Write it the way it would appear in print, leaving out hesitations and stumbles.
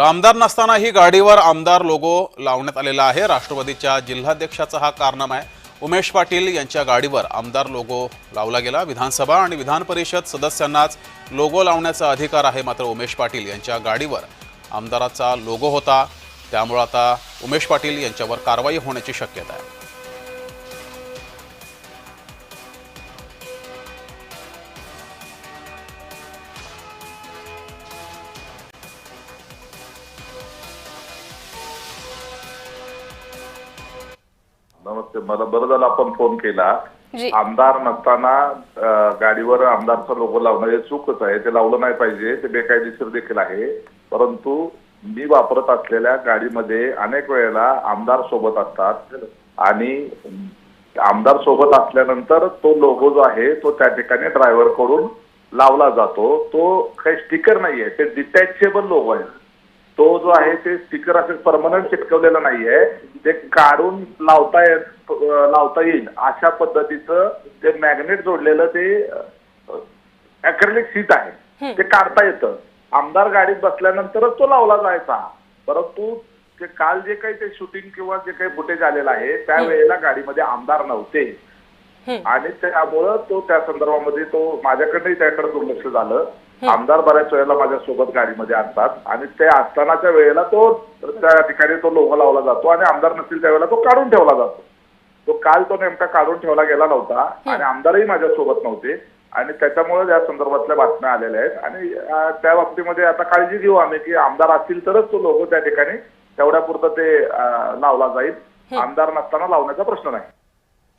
आमदार नसतानाही गाडीवर आमदार लोगो लावण्यात आलेला आहे। राष्ट्रवादीच्या जिल्हाध्यक्षाचा हा कारनामा आहे। उमेश पाटील यांच्या गाडीवर आमदार लोगो लावला गेला। विधानसभा आणि विधान परिषद सदस्यांनाच लोगो लावण्याचा अधिकार आहे, मात्र उमेश पाटील यांच्या गाडीवर आमदाराचा लोगो होता, त्यामुळे आता उमेश पाटील यांच्यावर कारवाई होण्याची शक्यता आहे। नमस्ते, मला बरं झालं आपण फोन केला। जी। आमदार नसताना गाडीवर आमदारचा लोगो लावणं हे चूकच आहे, ते लावलं नाही पाहिजे, ते बेकायदेशीर देखील आहे। परंतु मी वापरत असलेल्या गाडीमध्ये अनेक वेळेला आमदार सोबत असतात आणि आमदार सोबत असल्यानंतर तो लोगो जो आहे तो त्या ठिकाणी ड्रायव्हर कडून लावला जातो। तो काही स्टिकर नाहीये, ते डिटॅचेबल लोगो आहे। तो जो आहे ते स्टिकर असे परमनंट चिटकवलेला नाहीये, ते काढून लावता येईल अशा पद्धतीचं ते मॅग्नेट जोडलेलं ते ॲक्रेलिक शीट आहे, ते काढता येतं। आमदार गाडीत बसल्यानंतरच तो लावला जायचा, परंतु ते काल जे काही ते शूटिंग किंवा जे काही फुटेज आलेलं आहे त्यावेळेला गाडीमध्ये आमदार नव्हते आणि त्यामुळं तो त्या संदर्भामध्ये तो माझ्याकडे त्याकडे दुर्लक्ष झालं। आमदार बऱ्याच वेळेला माझ्या सोबत गाडीमध्ये असतात आणि ते असतानाच्या वेळेला तो त्या ठिकाणी तो लोगो लावला जातो आणि आमदार नसतील त्यावेळेला तो काढून ठेवला जातो। तो काल तो नेमका काढून ठेवला गेला नव्हता आणि आमदारही माझ्या सोबत नव्हते आणि त्याच्यामुळे या संदर्भातल्या बातम्या आलेल्या आहेत आणि त्या बाबतीमध्ये आता काळजी घेऊ आम्ही की आमदार असतील तरच तो लोगो त्या ठिकाणी तेवढ्यापुरतं ते लावला जाईल। आमदार नसताना लावण्याचा प्रश्न नाही।